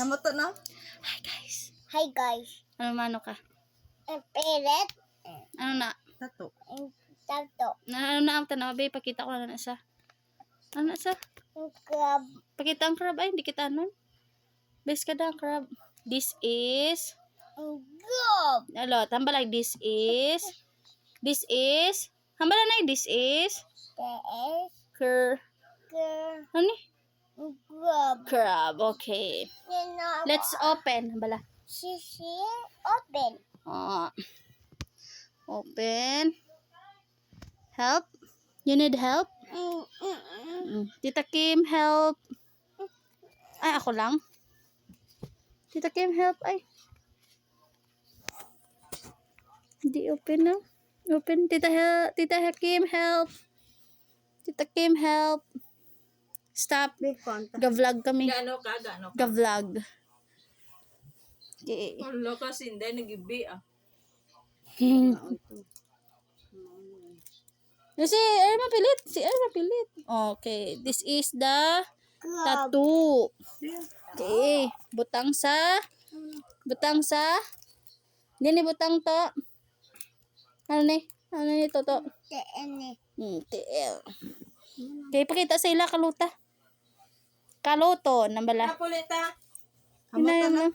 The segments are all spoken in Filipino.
Amo to no? Hi guys. Hi guys. Ano ka? Pilit. Ano na? Tato. Tato. Ano na ang tanaw, babe? Pakita ko na na isa. Ano na isa? Crab. Pakita ang crab. Ay, hindi kita nun. Best ka na ang crab. This is... Crab. Alo, tambalay. This is... Hambala na this is... Crab. Ano ni? Crab. Crab. Okay. Let's open. Hambala. Sisi. Open. Open. Help. You need help? Tita Kim, help. Ay, ako lang. Tita Kim, help. Ay. Hindi open na. Open. Tita Kim, help. Tita Kim, help. Stop. Ga-vlog kami. Gaano ka? Ga-vlog. Okay. Wala ka sinday nagibi ah. Si Air mapilit. Okay. This is the tattoo. Okay. Butang sa. Dini butang to. Ano ni to? TL. Okay, pakita sa ila kaluta. Kaluto, nambala. Napulita. Amo na.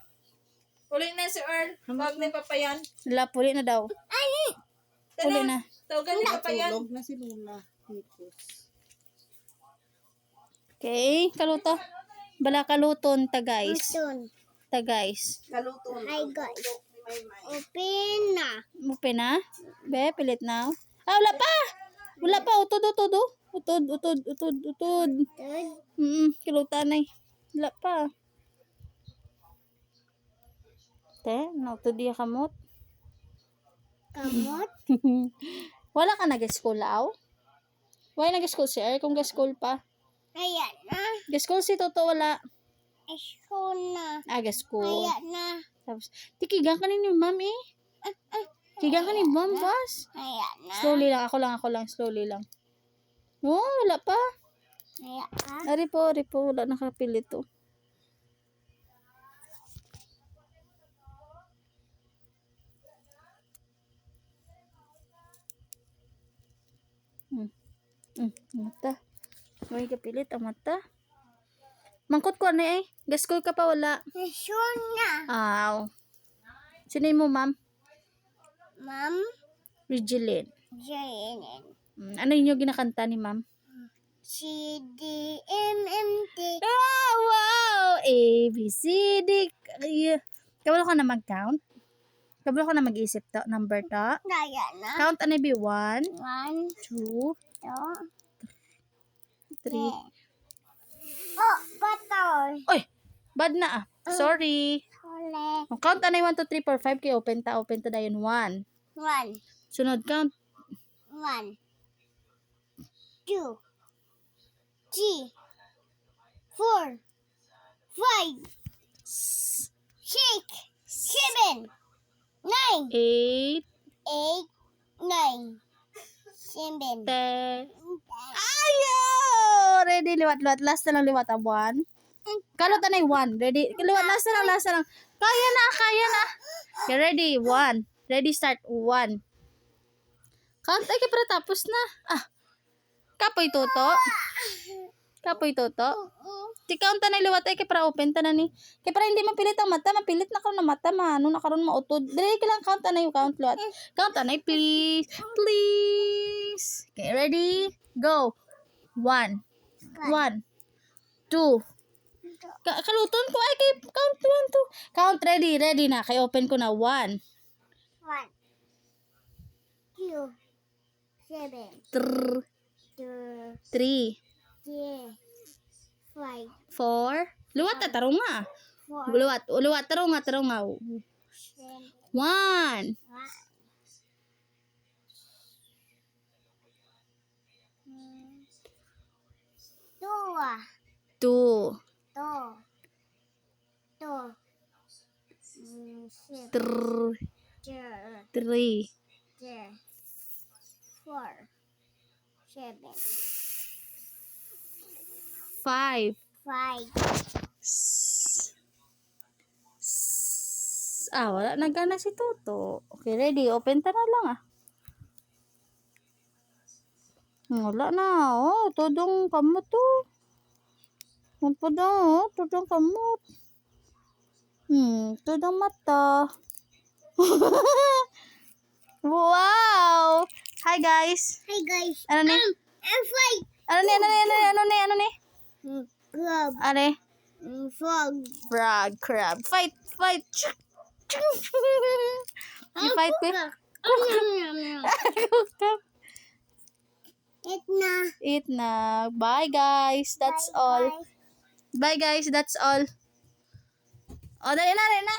Puli na si Earl. Huwag na papayan. Wala, puli na daw. Puli na. Tawagan ni papayan. Tulog na si Luna. Okay, kaluto. Bala kaluton ta guys. Ta guys. Kaluto. Hi guys. Open na. Mupe na? Be, pilit na. Ah, wala pa. Utod. Kiluta na eh. Wala pa. Te, nautod diya kamot. Kamot. Wala ka nag-school aw? Why nag-school si Air kung ga-school pa? Ayan na. Ga-school si Toto wala. School na. Ga-school. Ayan na. Tapos, tikigang ka ni ma'am eh. Tikigang ka ni ma'am, boss. Ayan na. Slowly lang, ako lang, slowly lang. Oh, wala pa. Ayan ka. Ari po, wala nakapilit to. Mata. May kapilit ang mata. Mangkot ko na eh. Gaskol ka pa wala. School na. Aw. Sino mo, ma'am? Ma'am. Regilin. Jane. Ano yung ginakanta ni ma'am? CDMMT. Oh, wow! A, B, C, D. Kabalo ka na mag-count? Kabalo ka na mag-isip to, number to? Ayan na. Count ano be 1, 1, 2, 3. Oh, patol. Oy! Bad na ah. Sorry. Huli. Count ano 1, 2, 3, 4, 5. Kaya open ta dayon 1. 1, Sunod count. 1, 2, 3, 4, 5, 6, 7, 9, 8, 8, 9, 7. 10. Ayo! Ready, liwat. Last na lang liwat. 1. Kalot na 1. Ready? Liwat, last na lang. Kaya na. Okay, ready. 1. Ready, start. 1. Count ay para tapos na. Kapoy toto. Ti count na liwat ay para open ta na ni. Kaya para hindi mapilit ang mata. Mapilit na karon na mata. Ano na karon mautod. Dili ka lang count na yung count liwat. Count na please. Okay, ready? Go. 1. 1. 2. Kaluton ko ay kay count 1, 2. Count ready na. Kay open ko na 1. 1, 2, 7, 3. 2, 3. 5, 4. Luwat na tarong nga. 4, Luwat tarong nga. 7, 1. 2. 3. 4, 7, 5. 5, 6. Wala na gana si Toto. Okay, ready. Open ta na lang Wala na. Tudong kamot to. Apa daw? Tudong kamot. Tudong mata. Wow! Hi guys. Hi guys. Ano ni? I'm fight. Ano ni? Crab. Ano? Frog. Frog, crab. Fight. You fight me? Eat na. Bye guys. That's all. Bye guys. That's all. Dali na.